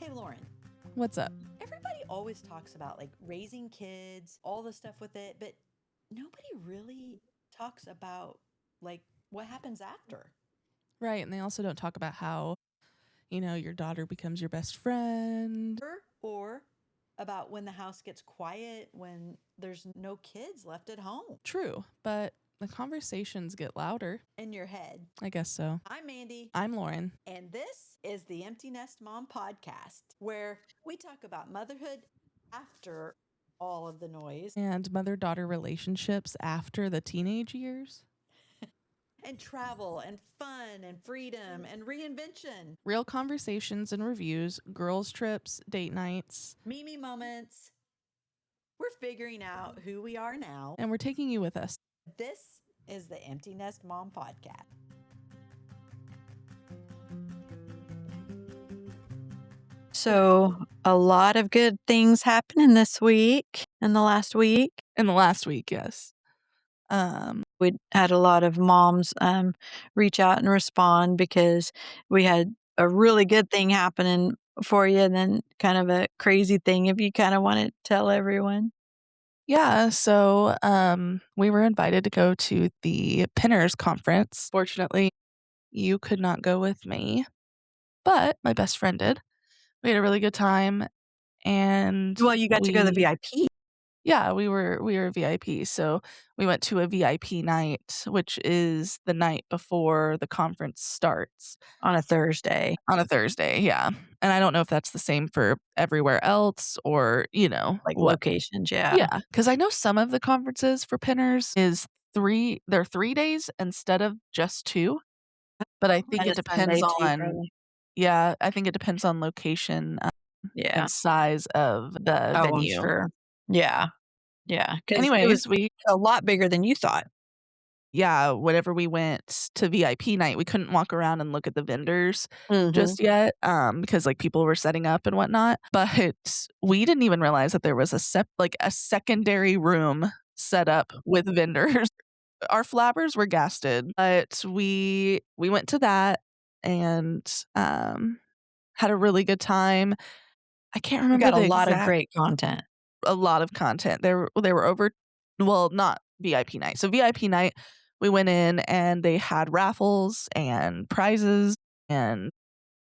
Hey, Lauren, What's up? everybody always talks about like raising kids, all the stuff with it, but nobody really talks about like what happens after. Right. And they also don't talk about how, your daughter becomes your best friend. Or about when the house gets quiet, when there's no kids left at home True. But the conversations get louder. in your head. I guess so. I'm Mandy, I'm Lauren. and this is the Empty Nest Mom podcast, where we talk about motherhood after all of the noise And mother daughter relationships after the teenage years. and travel and fun and freedom and reinvention, Real conversations and reviews, girls' trips, date nights. Mimi moments. We're figuring out who we are now. And we're taking you with us. This is the Empty Nest Mom podcast. So, a lot of good things happening this week and the last week. In the last week, yes. We had a lot of moms reach out and respond because we had a really good thing happening for you and then kind of a crazy thing if you kind of want to tell everyone. Yeah, so we were invited to go to the Pinners conference. Fortunately, you could not go with me, but my best friend did. We had a really good time, and Well, you got to go to the VIP. yeah, we were VIP. So we went to a VIP night, which is the night before the conference starts On a Thursday. on a Thursday. Yeah, and I don't know if that's the same for everywhere else or Like what. locations, yeah. Yeah, because I know some of the conferences for Pinners is they're 3 days instead of just two. But I think And it a depends Sunday too, on probably. yeah, I think it depends on location Yeah. and size of the Oh, I'm venue. sure. Yeah. Yeah. Because it was Anyways, a lot bigger than you thought. whenever we went to VIP night, we couldn't walk around and look at the vendors Mm-hmm. just yet, because like people were setting up and whatnot. But we didn't even realize that there was a secondary room set up with vendors. Our flabbers were gasted, but we went to that and had a really good time. I can't You remember got a the lot of exact great content. a lot of content. They were over well, not VIP night. So VIP night, we went in and they had raffles and prizes and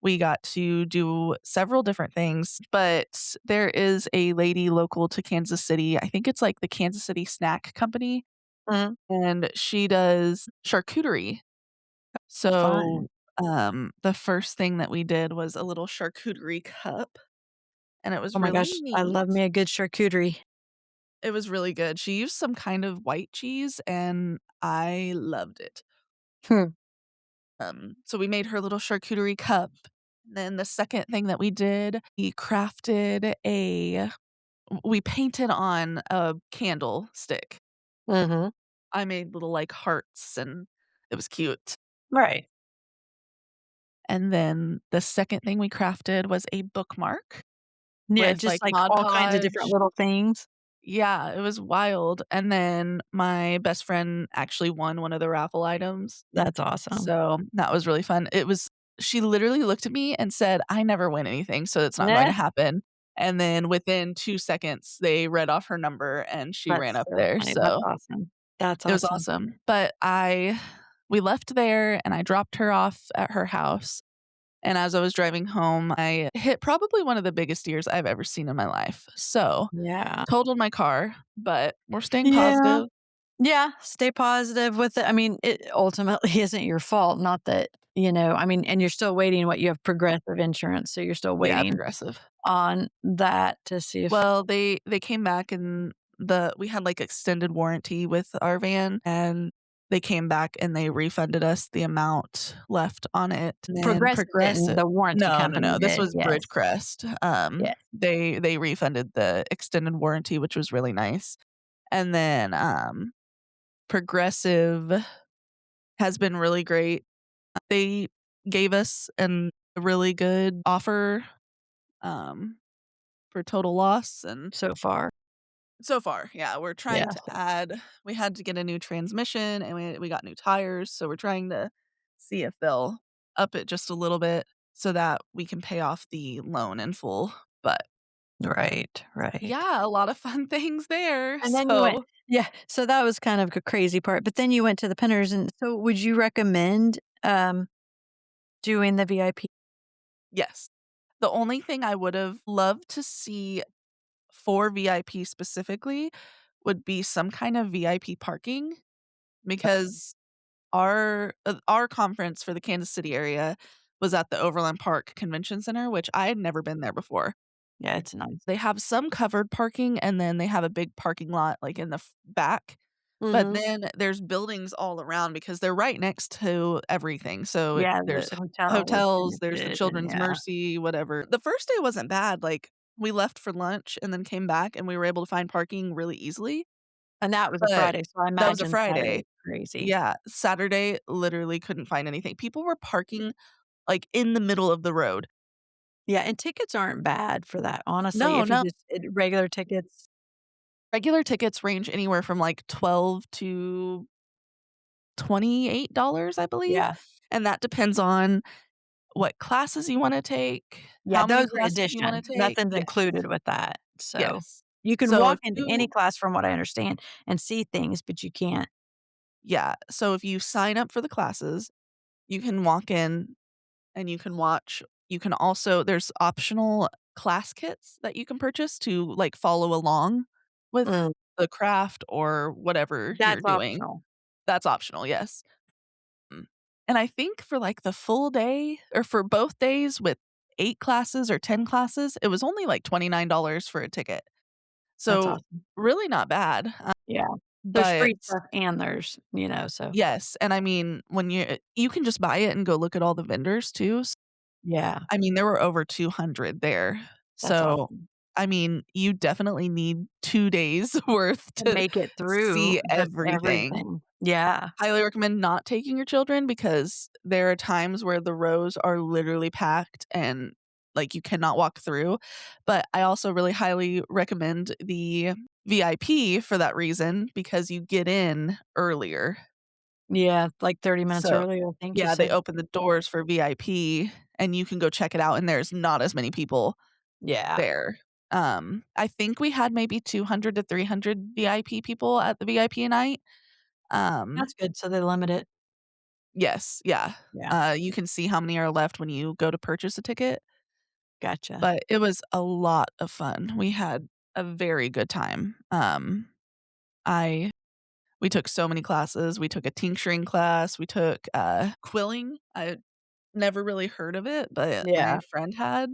we got to do several different things, but there is a lady local to Kansas City. I think it's like the Kansas City Snack Company, Mhm. and she does charcuterie. So, Fun. the first thing that we did was a little charcuterie cup, and it Oh was my really gosh, I neat. love me a good charcuterie. It was really good. She used some kind of white cheese, and I loved it. Hmm. So we made her little charcuterie cup. Then the second thing that we did, we painted on a candlestick. Mhm. I made little like hearts, and it was cute. Right. And then the second thing we crafted was a bookmark Yeah, with just like like Mod all kinds of different Podge. little things. Yeah, it was wild. And then my best friend actually won one of the raffle items. That's awesome. So that was really fun. She literally looked at me and said, "I never win anything, so it's not going Nah, to happen." And then within 2 seconds, they read off her number and she ran that's up so there. funny. That's So awesome. That's it was awesome. awesome. But we left there and I dropped her off at her house. And as I was driving home, I hit probably one of the biggest deers I've ever seen in my life. So Yeah. totaled my car, but we're staying Yeah. positive. Yeah, stay positive with it. I mean, it ultimately isn't your fault, not that, I mean, and you're still waiting what you have progressive insurance, so you're still Yeah, waiting progressive. on that to see if Well, they came back and we had, like, extended warranty with our van, and they came back and they refunded us the amount left on it, and then progressive didn't, Progressive the warranty no, no, company no, this did. was Yes. Bridgecrest. Yes. They refunded the extended warranty, which was really nice, and then, Progressive has been really great. They gave us a really good offer, um, for total loss, and So far. so far, yeah, we're trying Yeah. to we had to get a new transmission and we got new tires, so we're trying to see if they'll up it just a little bit. so that we can pay off the loan in full. But Right, right. yeah, a lot of fun things there. And then you went So, yeah, so that was kind of a crazy part, but then you went to the Pinners, and so would you recommend, doing the VIP? yes. The only thing I would have loved to see for VIP specifically would be some kind of VIP parking because our conference for the Kansas City area was at the Overland Park Convention Center, which I had never been there before. Yeah, it's nice. They have some covered parking, and then they have a big parking lot, like, in the back, but Mhm. then there's buildings all around because they're right next to everything, so Yeah, the there's hotel was hotels, there's the connected and Children's yeah, Mercy, whatever. The first day wasn't bad, like, we left for lunch and then came back, and we were able to find parking really easily, and that was a but Friday, so I that was a imagine Saturday Friday. was crazy. Yeah, Saturday, literally couldn't find anything. People were parking, like, in the middle of the road. Yeah, and tickets aren't bad for that, honestly, No, if you no. just regular tickets. Regular tickets range anywhere from, like, 12 to $28, I believe, Yeah. and that depends on what classes you wanna take, Yeah, how many those are classes you wanna addition, take. nothing's Yes, included with that, so yes. you can So walk if into any you class from what I understand and see things, but you can't. Yeah, so if you sign up for the classes, you can walk in and you can watch. You can also there's optional class kits that you can purchase to, like, follow along with Mm. the craft or whatever you're That's doing. optional. That's optional, yes. Mm. And I think for, like, the full day or for both days with 8 classes or 10 classes, it was only, like, $29 for a ticket. That's So, awesome. really not bad, Yeah. There's but free stuff and there's so yes, and I mean, when you can just buy it and go look at all the vendors too. yeah, I mean, there were over 200 there. that's So, awesome. I mean, you definitely need 2 days worth To to make it through see just everything. everything. Yeah. Highly recommend not taking your children because there are times where the rows are literally packed and, like, you cannot walk through, but I also really highly recommend the VIP for that reason because you get in earlier. Yeah, like 30 minutes So earlier, I think you yeah, they said. open the doors for VIP and you can go check it out, and there's not as many people Yeah, there. I think we had maybe 200 to 300 VIP people at the VIP night. Um that's good, so they limit it. Yes, yeah. Yeah, You can see how many are left when you go to purchase a ticket, gotcha. but it was a lot of fun. We had a very good time. I We took so many classes. We took a tincturing class. We took, quilling. I never really heard of it, but my Yeah. friend had,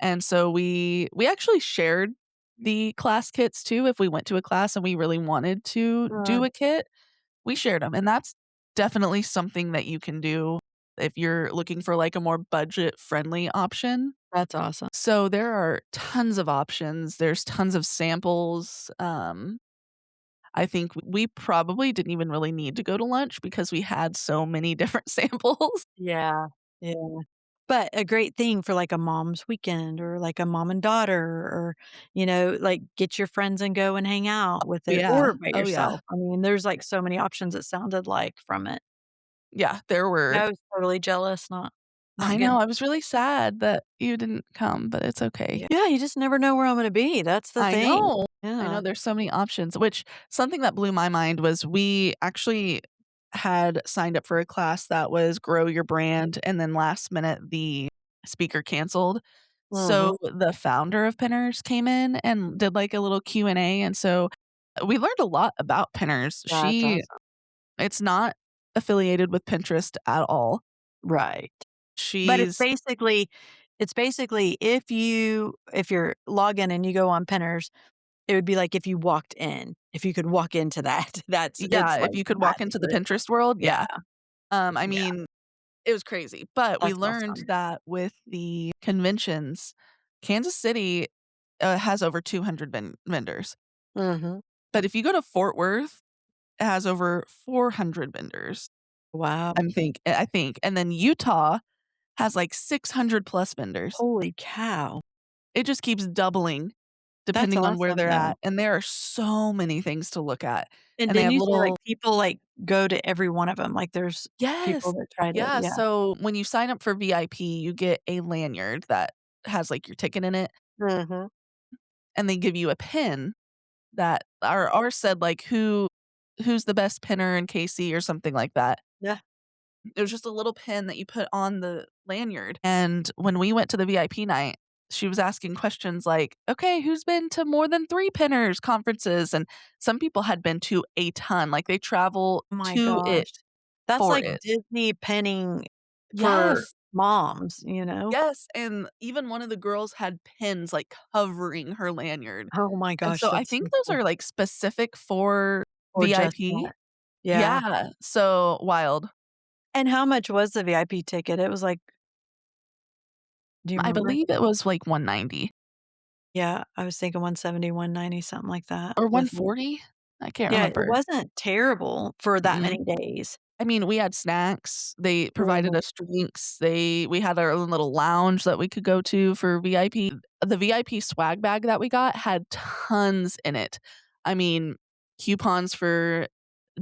and so we actually shared the class kits too if we went to a class and we really wanted to do Mm, a kit. We shared them, and that's definitely something that you can do if you're looking for, like, a more budget-friendly option. that's awesome. So, there are tons of options, there's tons of samples, I think we probably didn't even really need to go to lunch because we had so many different samples. Yeah, yeah. But a great thing for, like, a mom's weekend or, like, a mom and daughter or, like, get your friends and go and hang out with it Yeah. or by Oh, yeah. yourself. I mean, there's, like, so many options it sounded like from it. Yeah, there were. I was totally jealous, not I know, getting. I was really sad that you didn't come, but it's okay. Yeah, you just never know where I'm gonna be, that's the I thing. know. I know Yeah. there's so many options, which something that blew my mind was we actually had signed up for a class that was grow your brand, and then last minute the speaker canceled. Mhm. So the founder of Pinners came in and did like a little Q&A, and so we learned a lot about Pinners. That's awesome. It's not affiliated with Pinterest at all. Right. But She's it's basically if you're login and you go on Pinners, it would be like if you walked in. If you could walk into that, Yeah, it's if like you could that walk into the for Pinterest world, yeah, yeah. I yeah, mean, it was crazy, but we that's learned awesome. that with the conventions, Kansas City, has over 200 vendors, Mhm. but if you go to Fort Worth, it has over 400 vendors, Wow. I think, and then Utah has, like, 600 plus vendors. Holy cow. It just keeps doubling. That's depending on where awesome, they're though. at, and there are so many things to look at, And and they didn't have you say, like, little people, like, go to every one of them? Like, there's people Yes! that try to Yeah, yeah. so when you sign up for VIP, you get a lanyard that has, like, your ticket in it, Mhm. and they give you a pin that ours said, like, "Who's the best pinner in KC?" or something like that. Yeah. It was just a little pin that you put on the lanyard, and when we went to the VIP night, she was asking questions like, "Okay, who's been to more than 3 pinners conferences?" And some people had been to a ton, like, they travel Oh my to it gosh. That's for like it. Disney penning for Yes, moms, you know? yes, and even one of the girls had pins, like, covering her lanyard, Oh my and gosh, so I that's think so those cool. are, like, specific for Or just VIP. that. Yeah. Yeah, so wild. And how much was the VIP ticket? It was like do you I remember? believe it was, like, 190 Yeah, I was thinking 170, 190, something like that or with it. 140? I can't Yeah, it remember. wasn't terrible for that Mm-mm. many days. I mean, we had snacks, they provided Mhm. us drinks, we had our own little lounge that we could go to for VIP. The VIP swag bag that we got had tons in it. I mean, coupons for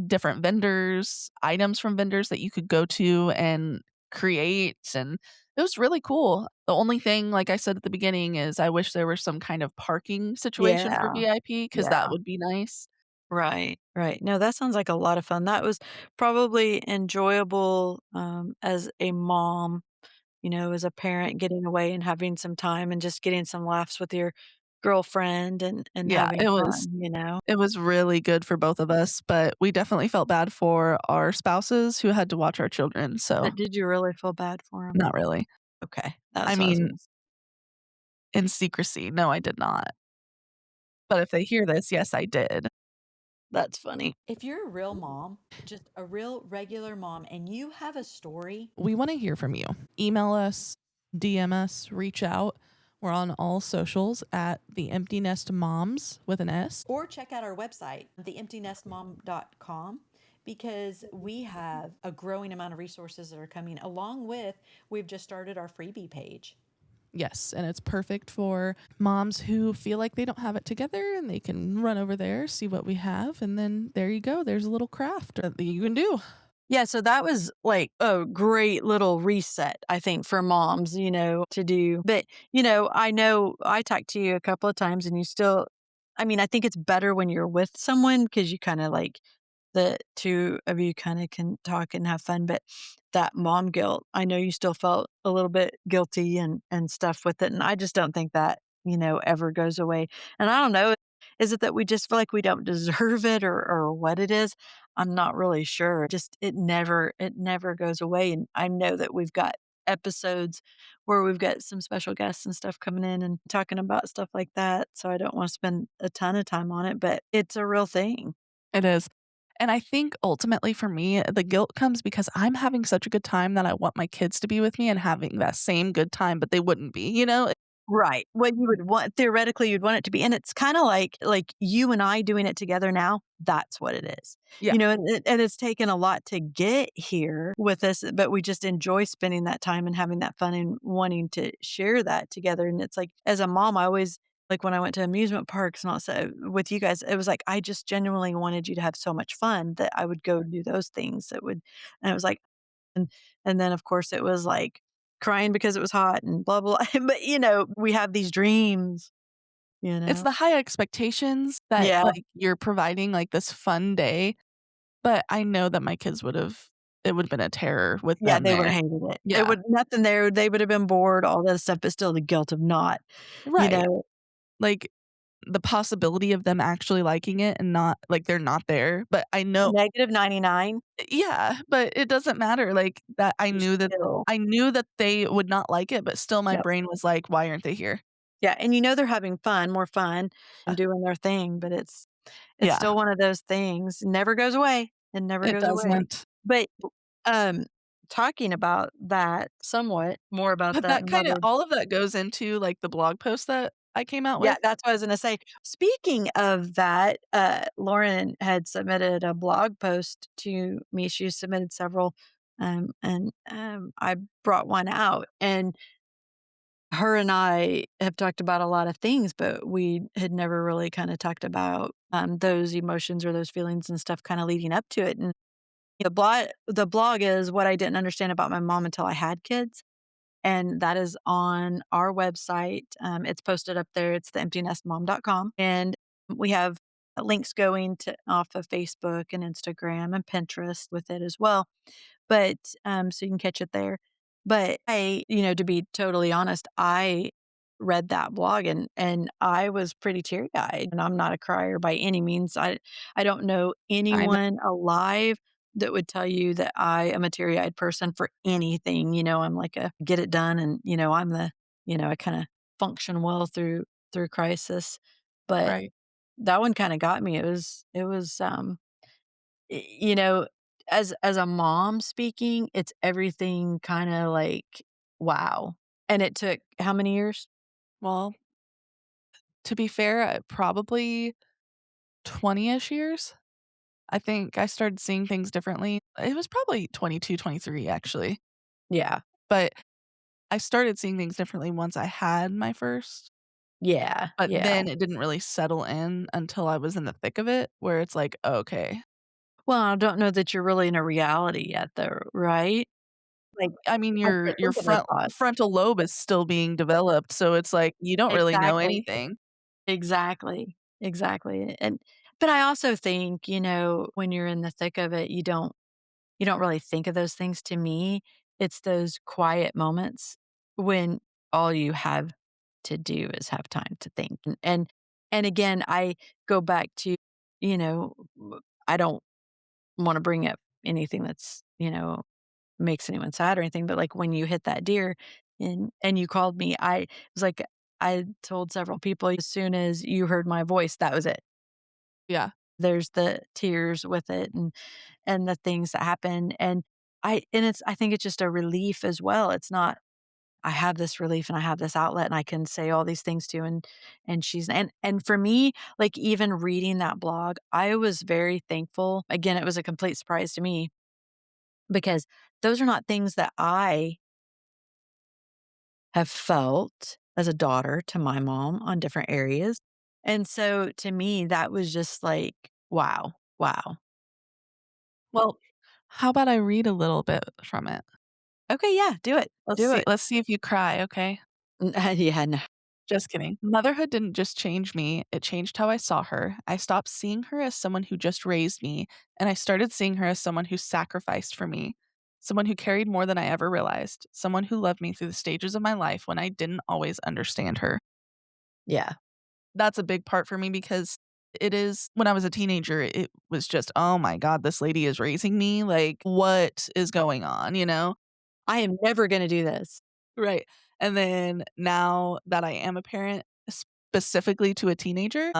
different vendors, items from vendors that you could go to and create, and it was really cool. The only thing, like I said at the beginning, is I wish there was some kind of parking situation for Yeah, VIP because that yeah. would be nice. Right, right. No, that sounds like a lot of fun. That was probably enjoyable, as a mom, as a parent, getting away and having some time and just getting some laughs with your girlfriend and Yeah, having fun. it was really good for both of us, but we definitely felt bad for our spouses who had to watch our children, so But did you really feel bad for him? not really. Okay, I that's what I was mean, gonna s in secrecy, no, I did not. But if they hear this, yes, I did. that's funny. If you're a real mom, just a real regular mom, and you have a story, We wanna hear from you. Email us, DM us, reach out. We're on all socials at The Empty Nest Moms with an S. or check out our website, theemptynestmom.com, because we have a growing amount of resources that are coming, along with we've just started our freebie page. Yes, and it's perfect for moms who feel like they don't have it together and they can run over there, see what we have, and then there you go. There's a little craft that you can do. Yeah, so that was, like, a great little reset, I think, for moms, to do. But, I know I talked to you a couple of times and you still I mean, I think it's better when you're with someone because you kinda, like the 2 of you kinda can talk and have fun, but that mom guilt, I know you still felt a little bit guilty and stuff with it, and I just don't think that, ever goes away. And I don't know, is it that we just feel like we don't deserve it or what it is? I'm not really sure. Just it never goes away, and I know that we've got episodes where we've got some special guests and stuff coming in and talking about stuff like that, so I don't wanna spend a ton of time on it, but it's a real thing. It is. And I think ultimately for me, the guilt comes because I'm having such a good time that I want my kids to be with me and having that same good time, but they wouldn't be, you know? Right. What you would want theoretically, you'd want it to be and it's kinda like you and I doing it together now, that's what it is. Yeah, And it's taken a lot to get here with this, but we just enjoy spending that time and having that fun and wanting to share that together, and it's like, as a mom, I always like, when I went to amusement parks and also with you guys, it was like, I just genuinely wanted you to have so much fun that I would go do those things that would and it was like and and then, of course, it was, like, crying because it was hot and blah, blah, but, we have these dreams, you it's know? the high expectations that, Yeah. like, you're providing, like, this fun day, but I know that my kids it would've been a terror with Yeah, them they would've there. hated it. It Yeah, would nothing there, they would have been bored, all that stuff, but still the guilt of not, you right. know? Like, the possibility of them actually liking it and not like, they're not there, but I know Negative 99, yeah, but it doesn't matter, like, that you're still I knew that they would not like it, but still my yep. brain was like, "Why aren't they here?" Yeah, and they're having fun, more fun, and doing their thing, but it's Yeah, still one of those things, never goes away, it never it goes away. doesn't. But, um, talking about that somewhat, more about But that that in kinda mother all of that goes into, like, the blog post that I came out yeah, with. that's what I was gonna say. Speaking of that, Lauren had submitted a blog post to me. She submitted several, I brought one out, and her and I have talked about a lot of things, but we had never really kinda talked about, those emotions or those feelings and stuff kinda leading up to it, and the blog is what I didn't understand about my mom until I had kids, and that is on our website. It's posted up there. It's theemptynestmom.com, and we have links going to off of Facebook and Instagram and Pinterest with it as well. But, so you can catch it there. But to be totally honest, I read that blog and I was pretty teary-eyed, and I'm not a crier by any means. I don't know I know. anyone alive that would tell you that I am a teary-eyed person for anything. I'm like a get it done, and, I'm I kinda function well through crisis. But Right. that one kinda got me. It was, Y you know, as a mom speaking, it's everything kinda like, wow. And it took how many years? Well, to be fair, probably 20-ish years. I think I started seeing things differently. It was probably 22, 23, actually. Yeah. But I started seeing things differently once I had my first, Yeah, but yeah. then it didn't really settle in until I was in the thick of it, where it's like, "Okay." Well, I don't know that you're really in a reality yet though, right? Like, I mean, I your can't your think of those front thoughts. frontal lobe is still being developed, so it's like you don't really know Exactly, anything. exactly, exactly, but I also think, when you're in the thick of it, you don't really think of those things. To me, it's those quiet moments when all you have to do is have time to think. And again, I go back to, you know, I don't wanna bring up anything that's, makes anyone sad or anything, but, like, when you hit that deer and you called me, I was like I told several people, as soon as you heard my voice, that was it. Yeah. There's the tears with it and the things that happen, I think it's just a relief as well. It's not I have this relief and I have this outlet and I can say all these things to, and she's and for me, like, even reading that blog, I was very thankful. Again, it was a complete surprise to me because those are not things that I have felt as a daughter to my mom on different areas. And so to me, that was just like, wow, wow. Well, how about I read a little bit from it? Okay, yeah, do it. Let's Do see it. let's see if you cry, okay? Yeah, no. Just kidding. Motherhood didn't just change me, it changed how I saw her. I stopped seeing her as someone who just raised me, and I started seeing her as someone who sacrificed for me, someone who carried more than I ever realized, someone who loved me through the stages of my life when I didn't always understand her. Yeah. That's a big part for me because it is when I was a teenager, it was just, "Oh my god, this lady is raising me, like, what is going on?" You know? I am never gonna do this. Right. And then now that I am a parent, specifically to a teenager,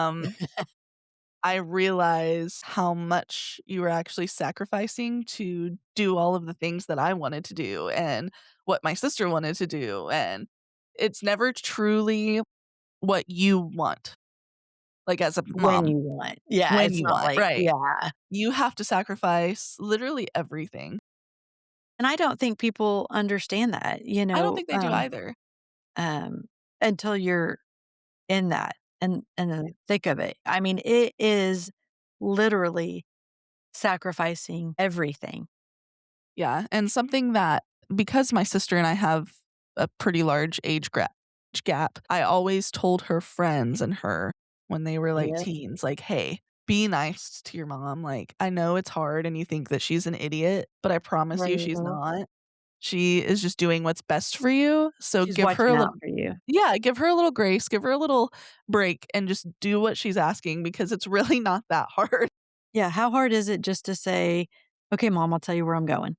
I realize how much you were actually sacrificing to do all of the things that I wanted to do and what my sister wanted to do, and it's never truly what you want, like, as a When mom, you want. Yeah, when it's you not want, like right. yeah. You have to sacrifice literally everything. And I don't think people understand that, I don't think they do either. um, until you're in that and in the thick of it. I mean, it is literally sacrificing everything. Yeah, and something that because my sister and I have a pretty large age gap, I always told her friends and her when they were, like, Yep. teens, like, "Hey, be nice to your mom, like, I know it's hard and you think that she's an idiot, but I promise you she's Mhm. not. She is just doing what's best for you, so She's give her a watching out little." for you. Yeah, give her a little grace, give her a little break, and just do what she's asking because it's really not that hard. Yeah, how hard is it just to say, "Okay, mom, I'll tell you where I'm going."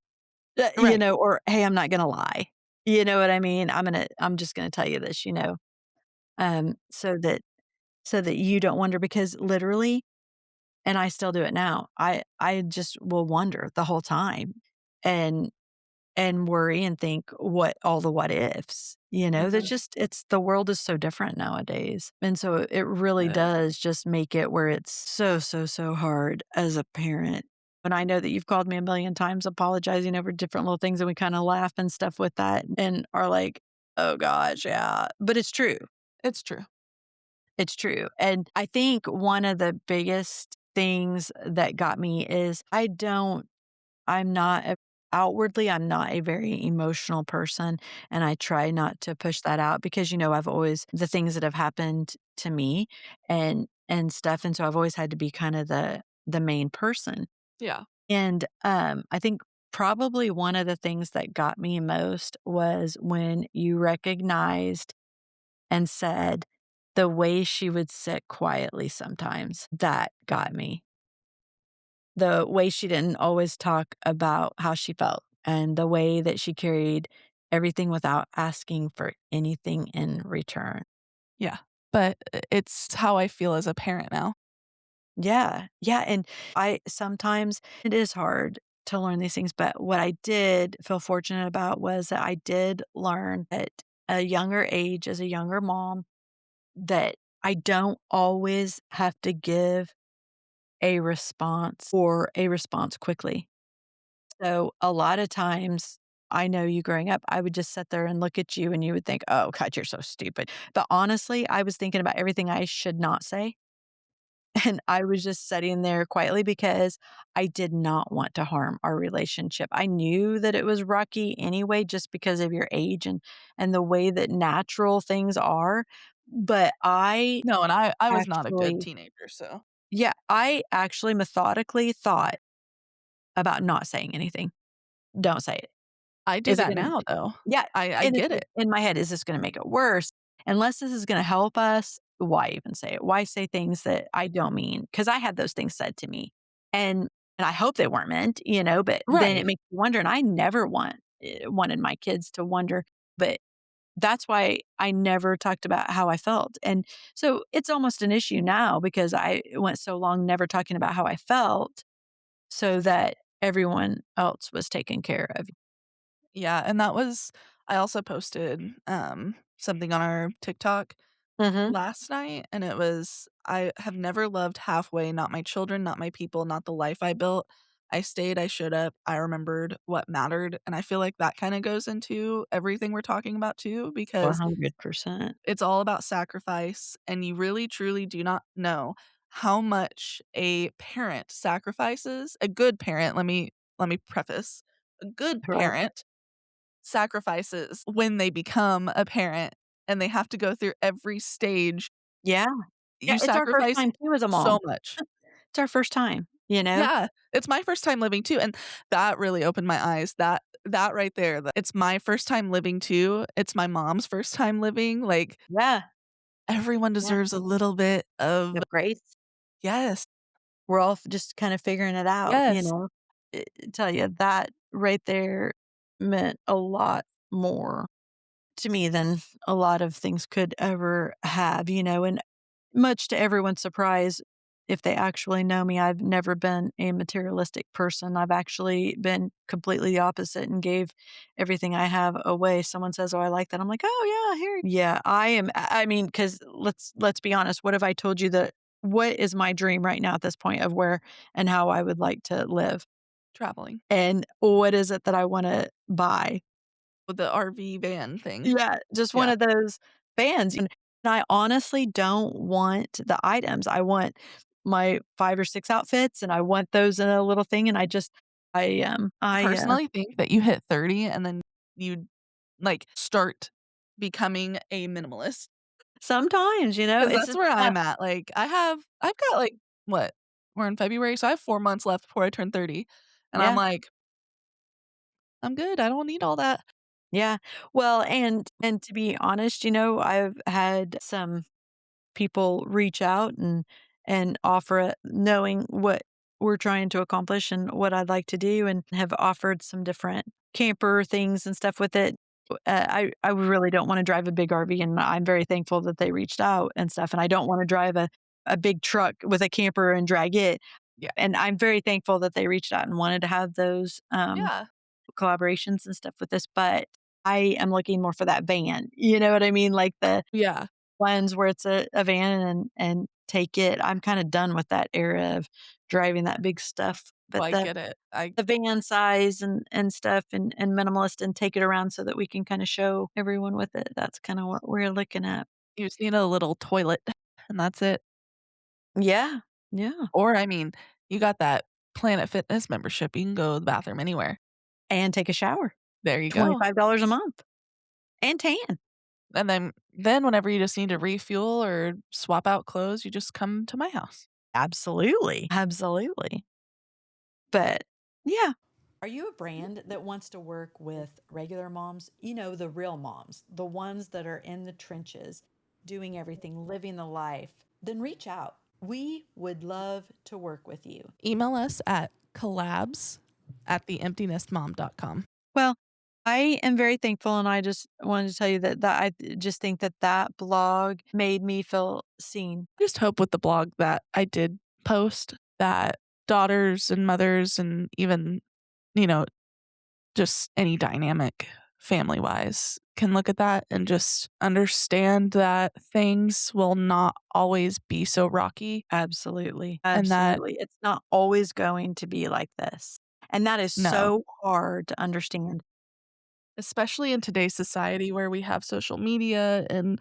Right. Or, "Hey, I'm not gonna lie." You know what I mean? I'm just gonna tell you this, so that you don't wonder because literally and I still do it now, I just will wonder the whole time and and worry and think what all the what ifs, Mhm. That's just it's the world is so different nowadays, and so it really It is. does just make it where it's so, so, so hard as a parent. And I know that you've called me a million times apologizing over different little things, and we kinda laugh and stuff with that and are like, Oh gosh, yeah. But it's true. It's true. It's true. And I think one of the biggest things that got me is I'm not a outwardly, I'm not a very emotional person, and I try not to push that out because, I've always the things that have happened to me and stuff, and so I've always had to be kind of the main person. Yeah. And, I think probably one of the things that got me most was when you recognized and said the way she would sit quietly sometimes, that got me. The way she didn't always talk about how she felt, and the way that she carried everything without asking for anything in return. Yeah. But it's how I feel as a parent now. Yeah, yeah, and I sometimes it is hard to learn these things, but what I did feel fortunate about was that I did learn at a younger age, as a younger mom, that I don't always have to give a response or a response quickly. So, a lot of times, I know you growing up, I would just sit there and look at you and you would think, "Oh god, you're so stupid." But honestly, I was thinking about everything I should not say, and I was just sitting there quietly because I did not want to harm our relationship. I knew that it was rocky anyway just because of your age and the way that natural things are, but I No, and I was not a good actually teenager, so yeah, I actually methodically thought about not saying anything. Don't say it. I do Is it that gonna now, though. yeah, I and get it's it. in my head, is this gonna make it worse? Unless this is gonna help us, why even say it? Why say things that I don't mean? Because I had those things said to me, and I hope they weren't meant, but then it Right. makes you wonder, and I never wanted my kids to wonder, but that's why I never talked about how I felt, and so it's almost an issue now because I went so long never talking about how I felt so that everyone else was taken care of. Yeah, and that was I also posted, something on our TikTok Mhm. last night, and it was, "I have never loved halfway, not my children, not my people, not the life I built. I stayed, I showed up, I remembered what mattered," and I feel like that kinda goes into everything we're talking about too, because 100%. it's all about sacrifice, and you really truly do not know how much a parent sacrifices a good parent, let me preface, a good Right. parent sacrifices when they become a parent, and they have to go through every stage. Yeah. Yeah, You it's our first sacrifice time too as a so mom. much. It's our first time, you know? Yeah, it's my first time living too, and that really opened my eyes. That right there, it's my first time living too, it's my mom's first time living, like, Yeah, everyone yeah. deserves a little bit of. Of grace. Yes, We're all just kinda figuring it out, yes. tell you that right there meant a lot more to me than a lot of things could ever have, and much to everyone's surprise, if they actually know me, I've never been a materialistic person. I've actually been completely the opposite and gave everything I have away. Someone says, "Oh, I like that." I'm like, "Oh, yeah, here." Yeah, I am I mean, because let's be honest, what have I told you that what is my dream right now at this point of where and how I would like to live? Traveling And what is it that I wanna buy? with the RV van thing. Yeah, just one Yeah, of those bands, and I honestly don't want the items. I want my 5 or 6 outfits, and I want those in a little thing, and I I, personally think that you hit 30 and then you, like, start becoming a minimalist. sometimes, 'Cause it's that's just where that I'm at, like, I've got, like, what? We're in February, so I have 4 months left before I turn 30, and I'm yeah, like, "I'm good, I don't need all that." yeah. Well, and to be honest, I've had some people reach out and offer it knowing what we're trying to accomplish and what I'd like to do and have offered some different camper things and stuff with it. I really don't wanna drive a big RV, and I'm very thankful that they reached out and stuff, and I don't wanna drive a big truck with a camper and drag it, Yeah. and I'm very thankful that they reached out and wanted to have those, Yeah. collaborations and stuff with this, but I am looking more for that van, you know what I mean? Like the Yeah. ones where it's a van and take it. I'm kinda done with that era of driving that big stuff, Oh, but I get it. the van size and stuff and minimalist and take it around so that we can kinda show everyone with it. That's kinda what we're looking at. You just need a little toilet, and that's it. Yeah, yeah, Or, I mean, you got that Planet Fitness membership, you can go to the bathroom anywhere. and take a shower. There you go. $25 a month, and tan. And then whenever you just need to refuel or swap out clothes, you just come to my house. Absolutely, absolutely. But, yeah, Are you a brand that wants to work with regular moms? You know, the real moms, the ones that are in the trenches, doing everything, living the life. Then reach out. We would love to work with you. Email us at collabs@theemptynestmom.com. well, I am very thankful, and I just wanted to tell you that I just think that blog made me feel seen. I just hope with the blog that I did post that daughters and mothers and even, you know, just any dynamic family wise can look at that and just understand that things will not always be so rocky Absolutely, and that absolutely. It's not always going to be like this, and that is no, so hard to understand. especially in today's society where we have social media and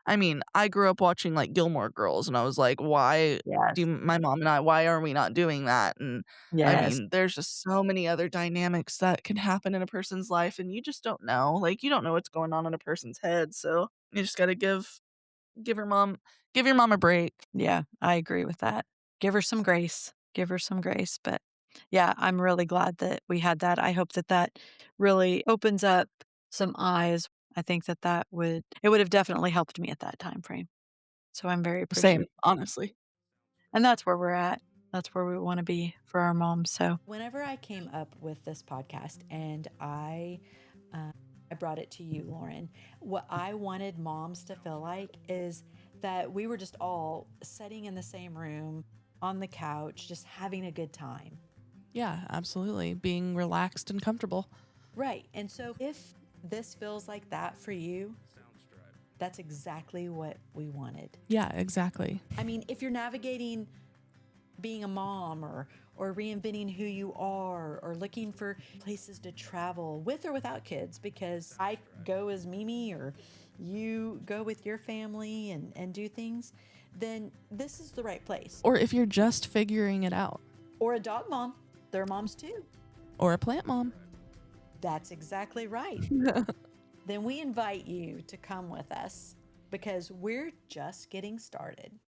I mean, I grew up watching, like, Gilmore Girls, and I was like, "Why Yes, do my mom and I why are we not doing that?" And, I yes, mean, there's just so many other dynamics that can happen in a person's life, and you just don't know. Like, you don't know what's going on in a person's head, so you just gotta give your mom give your mom a break. yeah, I agree with that. Give her some grace, but, yeah, I'm really glad that we had that. I hope that really opens up some eyes. I think that would have definitely helped me at that time frame, so I'm very Same, appreciative. honestly. And that's where we're at. That's where we wanna be for our moms, so Whenever I came up with this podcast and I brought it to you, Lauren, what I wanted moms to feel like is that we were just all sitting in the same room on the couch, just having a good time. Yeah, absolutely, being relaxed and comfortable. Right. And so if this feels like that for you, that's exactly what we wanted. Yeah, exactly. I mean, if you're navigating being a mom or reinventing who you are or looking for places to travel with or without kids because I go as Mimi or you go with your family and do things, then this is the right place. Or if you're just figuring it out, Or a dog mom. They're moms too. or a plant mom. That's exactly right. Then we invite you to come with us because we're just getting started.